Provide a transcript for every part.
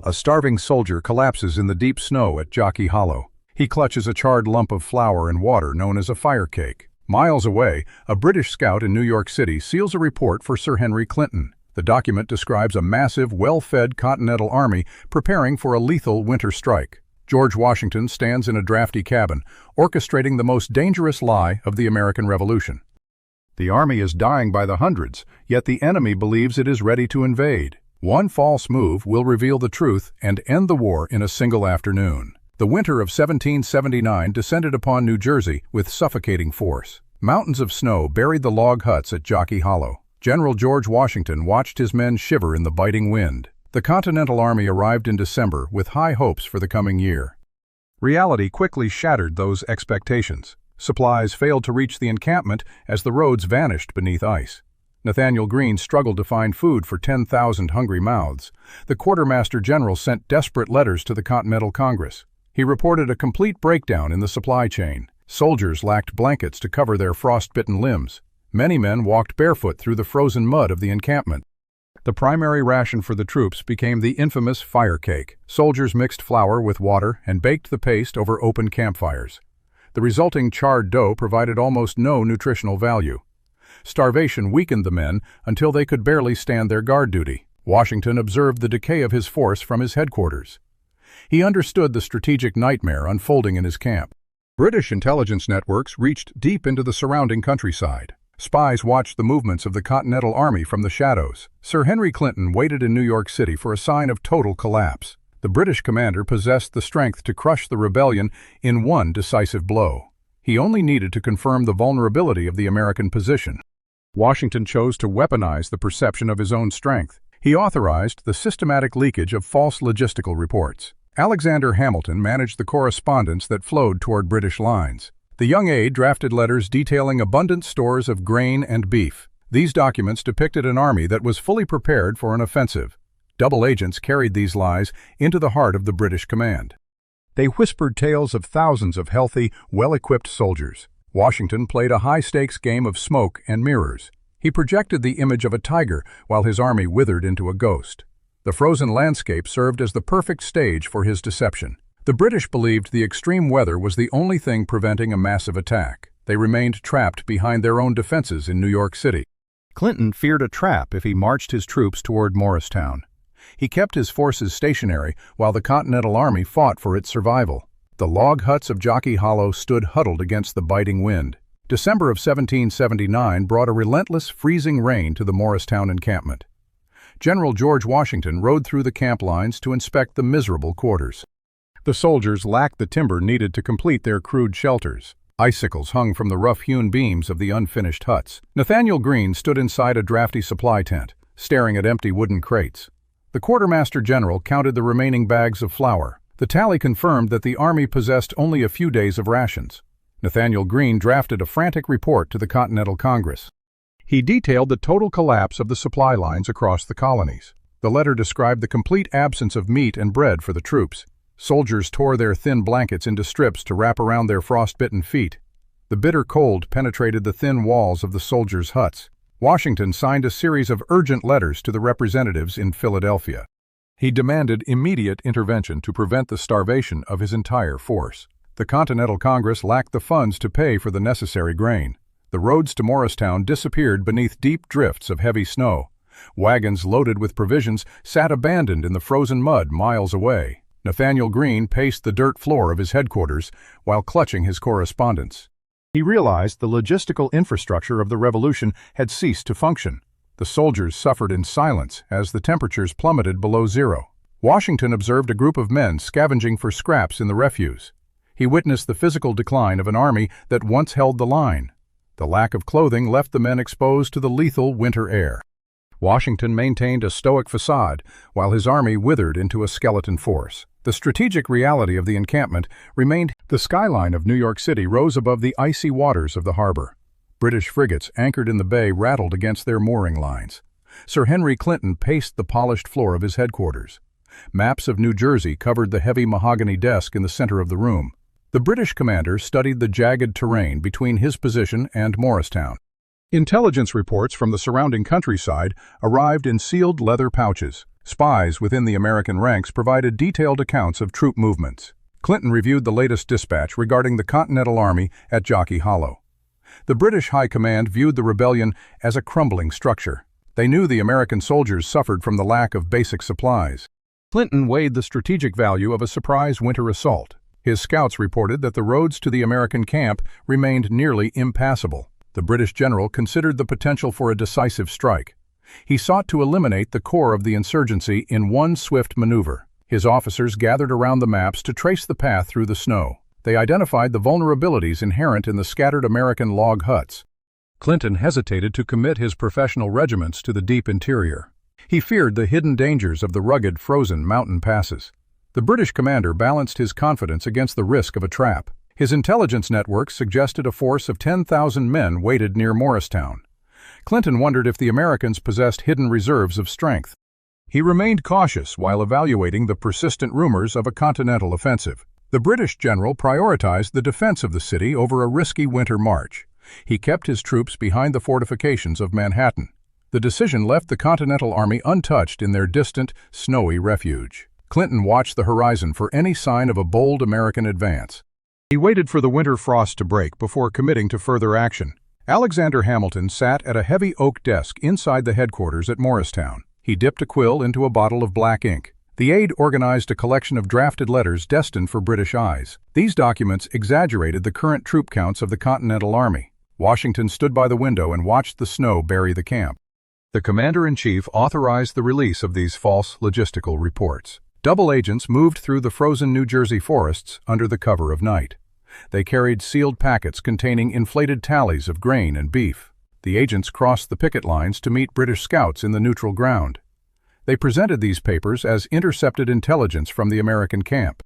A starving soldier collapses in the deep snow at Jockey Hollow. He clutches a charred lump of flour and water known as a fire cake. Miles away, a British scout in New York City seals a report for Sir Henry Clinton. The document describes a massive, well-fed Continental army preparing for a lethal winter strike. George Washington stands in a drafty cabin, orchestrating the most dangerous lie of the American Revolution. The army is dying by the hundreds, yet the enemy believes it is ready to invade. One false move will reveal the truth and end the war in a single afternoon. The winter of 1779 descended upon New Jersey with suffocating force. Mountains of snow buried the log huts at Jockey Hollow. General George Washington watched his men shiver in the biting wind. The Continental Army arrived in December with high hopes for the coming year. Reality quickly shattered those expectations. Supplies failed to reach the encampment as the roads vanished beneath ice. Nathaniel Greene struggled to find food for 10,000 hungry mouths. The Quartermaster General sent desperate letters to the Continental Congress. He reported a complete breakdown in the supply chain. Soldiers lacked blankets to cover their frost-bitten limbs. Many men walked barefoot through the frozen mud of the encampment. The primary ration for the troops became the infamous fire cake. Soldiers mixed flour with water and baked the paste over open campfires. The resulting charred dough provided almost no nutritional value. Starvation weakened the men until they could barely stand their guard duty. Washington observed the decay of his force from his headquarters. He understood the strategic nightmare unfolding in his camp. British intelligence networks reached deep into the surrounding countryside. Spies watched the movements of the Continental Army from the shadows. Sir Henry Clinton waited in New York City for a sign of total collapse. The British commander possessed the strength to crush the rebellion in one decisive blow. He only needed to confirm the vulnerability of the American position. Washington chose to weaponize the perception of his own strength. He authorized the systematic leakage of false logistical reports. Alexander Hamilton managed the correspondence that flowed toward British lines. The young aide drafted letters detailing abundant stores of grain and beef. These documents depicted an army that was fully prepared for an offensive. Double agents carried these lies into the heart of the British command. They whispered tales of thousands of healthy, well-equipped soldiers. Washington played a high-stakes game of smoke and mirrors. He projected the image of a tiger while his army withered into a ghost. The frozen landscape served as the perfect stage for his deception. The British believed the extreme weather was the only thing preventing a massive attack. They remained trapped behind their own defenses in New York City. Clinton feared a trap if he marched his troops toward Morristown. He kept his forces stationary while the Continental Army fought for its survival. The log huts of Jockey Hollow stood huddled against the biting wind. December of 1779 brought a relentless, freezing rain to the Morristown encampment. General George Washington rode through the camp lines to inspect the miserable quarters. The soldiers lacked the timber needed to complete their crude shelters. Icicles hung from the rough-hewn beams of the unfinished huts. Nathaniel Greene stood inside a drafty supply tent, staring at empty wooden crates. The Quartermaster General counted the remaining bags of flour. The tally confirmed that the army possessed only a few days of rations. Nathaniel Greene drafted a frantic report to the Continental Congress. He detailed the total collapse of the supply lines across the colonies. The letter described the complete absence of meat and bread for the troops. Soldiers tore their thin blankets into strips to wrap around their frost-bitten feet. The bitter cold penetrated the thin walls of the soldiers' huts. Washington signed a series of urgent letters to the representatives in Philadelphia. He demanded immediate intervention to prevent the starvation of his entire force. The Continental Congress lacked the funds to pay for the necessary grain. The roads to Morristown disappeared beneath deep drifts of heavy snow. Wagons loaded with provisions sat abandoned in the frozen mud miles away. Nathaniel Greene paced the dirt floor of his headquarters while clutching his correspondence. He realized the logistical infrastructure of the revolution had ceased to function. The soldiers suffered in silence as the temperatures plummeted below zero. Washington observed a group of men scavenging for scraps in the refuse. He witnessed the physical decline of an army that once held the line. The lack of clothing left the men exposed to the lethal winter air. Washington maintained a stoic facade while his army withered into a skeleton force. The strategic reality of the encampment remained. The skyline of New York City rose above the icy waters of the harbor. British frigates anchored in the bay rattled against their mooring lines. Sir Henry Clinton paced the polished floor of his headquarters. Maps of New Jersey covered the heavy mahogany desk in the center of the room. The British commander studied the jagged terrain between his position and Morristown. Intelligence reports from the surrounding countryside arrived in sealed leather pouches. Spies within the American ranks provided detailed accounts of troop movements. Clinton reviewed the latest dispatch regarding the Continental Army at Jockey Hollow. The British High Command viewed the rebellion as a crumbling structure. They knew the American soldiers suffered from the lack of basic supplies. Clinton weighed the strategic value of a surprise winter assault. His scouts reported that the roads to the American camp remained nearly impassable. The British general considered the potential for a decisive strike. He sought to eliminate the core of the insurgency in one swift maneuver. His officers gathered around the maps to trace the path through the snow. They identified the vulnerabilities inherent in the scattered American log huts. Clinton hesitated to commit his professional regiments to the deep interior. He feared the hidden dangers of the rugged, frozen mountain passes. The British commander balanced his confidence against the risk of a trap. His intelligence network suggested a force of 10,000 men waited near Morristown. Clinton wondered if the Americans possessed hidden reserves of strength. He remained cautious while evaluating the persistent rumors of a Continental offensive. The British general prioritized the defense of the city over a risky winter march. He kept his troops behind the fortifications of Manhattan. The decision left the Continental Army untouched in their distant, snowy refuge. Clinton watched the horizon for any sign of a bold American advance. He waited for the winter frost to break before committing to further action. Alexander Hamilton sat at a heavy oak desk inside the headquarters at Morristown. He dipped a quill into a bottle of black ink. The aide organized a collection of drafted letters destined for British eyes. These documents exaggerated the current troop counts of the Continental Army. Washington stood by the window and watched the snow bury the camp. The commander-in-chief authorized the release of these false logistical reports. Double agents moved through the frozen New Jersey forests under the cover of night. They carried sealed packets containing inflated tallies of grain and beef. The agents crossed the picket lines to meet British scouts in the neutral ground. They presented these papers as intercepted intelligence from the American camp.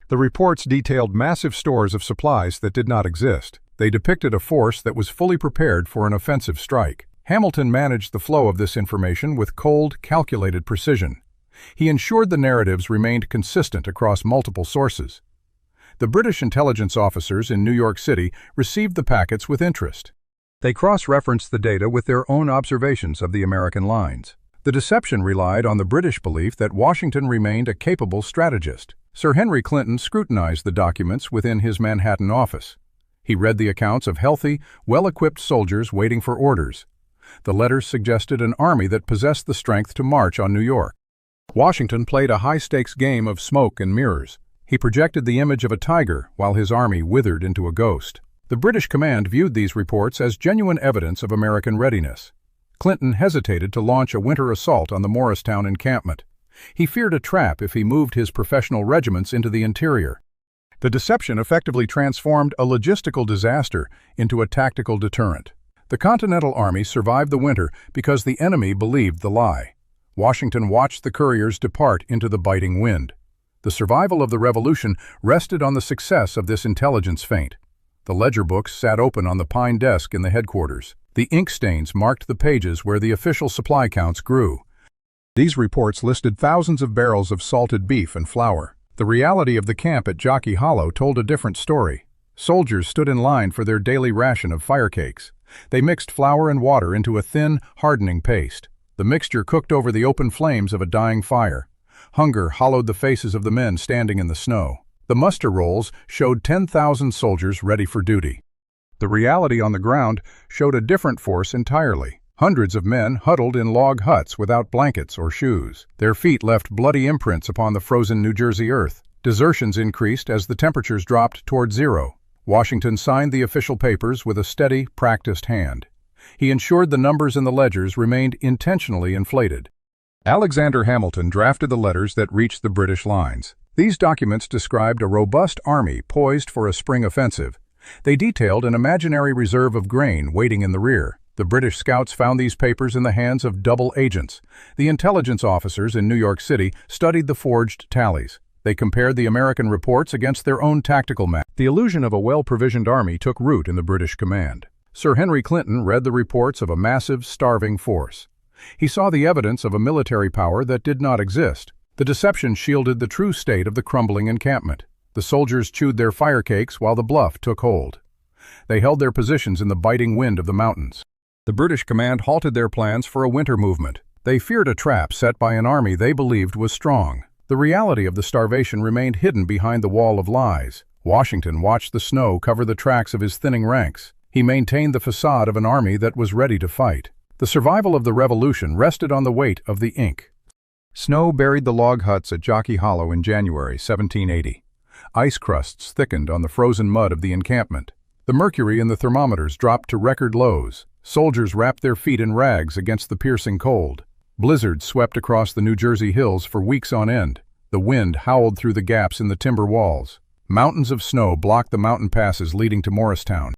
The reports detailed massive stores of supplies that did not exist. They depicted a force that was fully prepared for an offensive strike. Hamilton managed the flow of this information with cold, calculated precision. He ensured the narratives remained consistent across multiple sources. The British intelligence officers in New York City received the packets with interest. They cross-referenced the data with their own observations of the American lines. The deception relied on the British belief that Washington remained a capable strategist. Sir Henry Clinton scrutinized the documents within his Manhattan office. He read the accounts of healthy, well-equipped soldiers waiting for orders. The letters suggested an army that possessed the strength to march on New York. Washington played a high-stakes game of smoke and mirrors. He projected the image of a tiger while his army withered into a ghost. The British command viewed these reports as genuine evidence of American readiness. Clinton hesitated to launch a winter assault on the Morristown encampment. He feared a trap if he moved his professional regiments into the interior. The deception effectively transformed a logistical disaster into a tactical deterrent. The Continental Army survived the winter because the enemy believed the lie. Washington watched the couriers depart into the biting wind. The survival of the revolution rested on the success of this intelligence feint. The ledger books sat open on the pine desk in the headquarters. The ink stains marked the pages where the official supply counts grew. These reports listed thousands of barrels of salted beef and flour. The reality of the camp at Jockey Hollow told a different story. Soldiers stood in line for their daily ration of fire cakes. They mixed flour and water into a thin, hardening paste. The mixture cooked over the open flames of a dying fire. Hunger hollowed the faces of the men standing in the snow. The muster rolls showed 10,000 soldiers ready for duty. The reality on the ground showed a different force entirely. Hundreds of men huddled in log huts without blankets or shoes. Their feet left bloody imprints upon the frozen New Jersey earth. Desertions increased as the temperatures dropped toward zero. Washington signed the official papers with a steady, practiced hand. He ensured the numbers in the ledgers remained intentionally inflated. Alexander Hamilton drafted the letters that reached the British lines. These documents described a robust army poised for a spring offensive. They detailed an imaginary reserve of grain waiting in the rear. The British scouts found these papers in the hands of double agents. The intelligence officers in New York City studied the forged tallies. They compared the American reports against their own tactical map. The illusion of a well-provisioned army took root in the British command. Sir Henry Clinton read the reports of a massive, starving force. He saw the evidence of a military power that did not exist. The deception shielded the true state of the crumbling encampment. The soldiers chewed their fire cakes while the bluff took hold. They held their positions in the biting wind of the mountains. The British command halted their plans for a winter movement. They feared a trap set by an army they believed was strong. The reality of the starvation remained hidden behind the wall of lies. Washington watched the snow cover the tracks of his thinning ranks. He maintained the facade of an army that was ready to fight. The survival of the revolution rested on the weight of the ink. Snow buried the log huts at Jockey Hollow in January 1780. Ice crusts thickened on the frozen mud of the encampment. The mercury in the thermometers dropped to record lows. Soldiers wrapped their feet in rags against the piercing cold. Blizzards swept across the New Jersey hills for weeks on end. The wind howled through the gaps in the timber walls. Mountains of snow blocked the mountain passes leading to Morristown.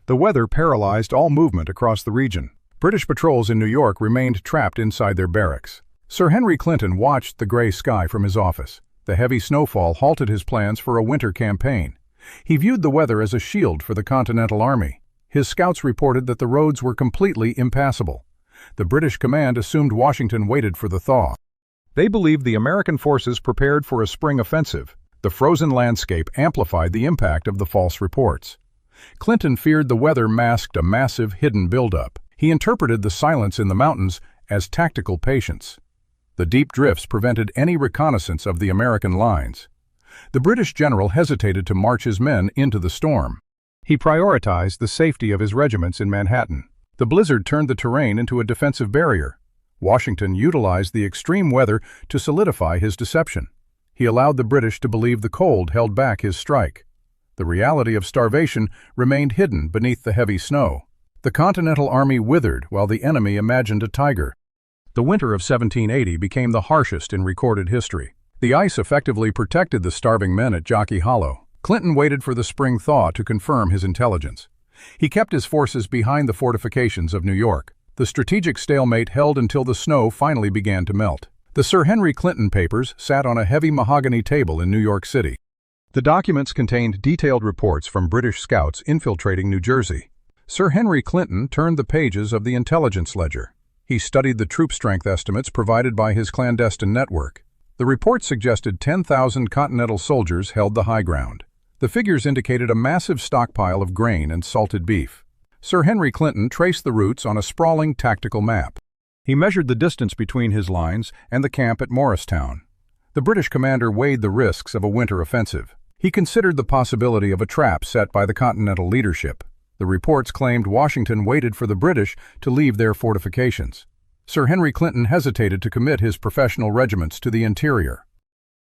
The weather paralyzed all movement across the region. British patrols in New York remained trapped inside their barracks. Sir Henry Clinton watched the gray sky from his office. The heavy snowfall halted his plans for a winter campaign. He viewed the weather as a shield for the Continental Army. His scouts reported that the roads were completely impassable. The British command assumed Washington waited for the thaw. They believed the American forces prepared for a spring offensive. The frozen landscape amplified the impact of the false reports. Clinton feared the weather masked a massive hidden buildup. He interpreted the silence in the mountains as tactical patience. The deep drifts prevented any reconnaissance of the American lines. The British general hesitated to march his men into the storm. He prioritized the safety of his regiments in Manhattan. The blizzard turned the terrain into a defensive barrier. Washington utilized the extreme weather to solidify his deception. He allowed the British to believe the cold held back his strike. The reality of starvation remained hidden beneath the heavy snow. The Continental Army withered while the enemy imagined a tiger. The winter of 1780 became the harshest in recorded history. The ice effectively protected the starving men at Jockey Hollow. Clinton waited for the spring thaw to confirm his intelligence. He kept his forces behind the fortifications of New York. The strategic stalemate held until the snow finally began to melt. The Sir Henry Clinton papers sat on a heavy mahogany table in New York City. The documents contained detailed reports from British scouts infiltrating New Jersey. Sir Henry Clinton turned the pages of the intelligence ledger. He studied the troop strength estimates provided by his clandestine network. The report suggested 10,000 Continental soldiers held the high ground. The figures indicated a massive stockpile of grain and salted beef. Sir Henry Clinton traced the routes on a sprawling tactical map. He measured the distance between his lines and the camp at Morristown. The British commander weighed the risks of a winter offensive. He considered the possibility of a trap set by the Continental leadership. The reports claimed Washington waited for the British to leave their fortifications. Sir Henry Clinton hesitated to commit his professional regiments to the interior.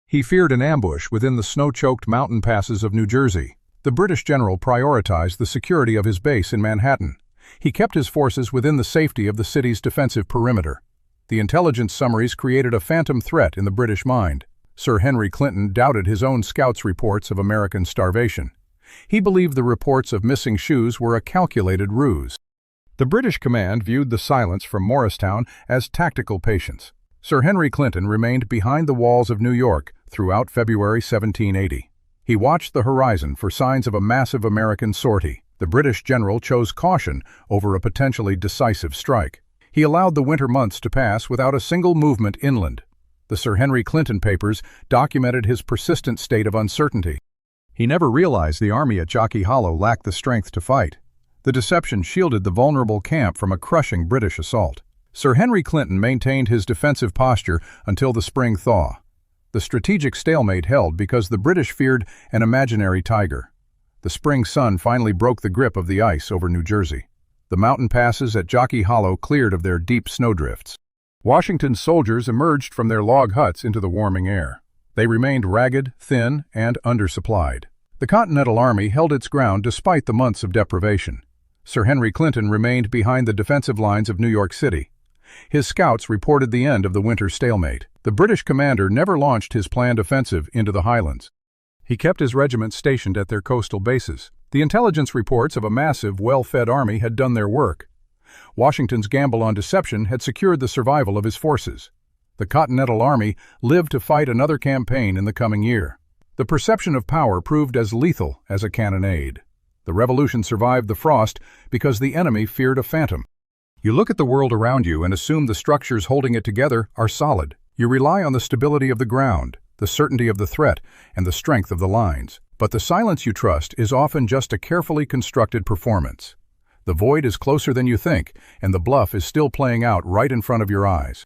He feared an ambush within the snow-choked mountain passes of New Jersey. The British general prioritized the security of his base in Manhattan. He kept his forces within the safety of the city's defensive perimeter. The intelligence summaries created a phantom threat in the British mind. Sir Henry Clinton doubted his own scouts' reports of American starvation. He believed the reports of missing shoes were a calculated ruse. The British command viewed the silence from Morristown as tactical patience. Sir Henry Clinton remained behind the walls of New York throughout February 1780. He watched the horizon for signs of a massive American sortie. The British general chose caution over a potentially decisive strike. He allowed the winter months to pass without a single movement inland. The Sir Henry Clinton papers documented his persistent state of uncertainty. He never realized the army at Jockey Hollow lacked the strength to fight. The deception shielded the vulnerable camp from a crushing British assault. Sir Henry Clinton maintained his defensive posture until the spring thaw. The strategic stalemate held because the British feared an imaginary tiger. The spring sun finally broke the grip of the ice over New Jersey. The mountain passes at Jockey Hollow cleared of their deep snowdrifts. Washington's soldiers emerged from their log huts into the warming air. They remained ragged, thin, and undersupplied. The Continental Army held its ground despite the months of deprivation. Sir Henry Clinton remained behind the defensive lines of New York City. His scouts reported the end of the winter stalemate. The British commander never launched his planned offensive into the highlands. He kept his regiments stationed at their coastal bases. The intelligence reports of a massive, well-fed army had done their work. Washington's gamble on deception had secured the survival of his forces. The Continental Army lived to fight another campaign in the coming year. The perception of power proved as lethal as a cannonade. The revolution survived the frost because the enemy feared a phantom. You look at the world around you and assume the structures holding it together are solid. You rely on the stability of the ground, the certainty of the threat, and the strength of the lines. But the silence you trust is often just a carefully constructed performance. The void is closer than you think, and the bluff is still playing out right in front of your eyes.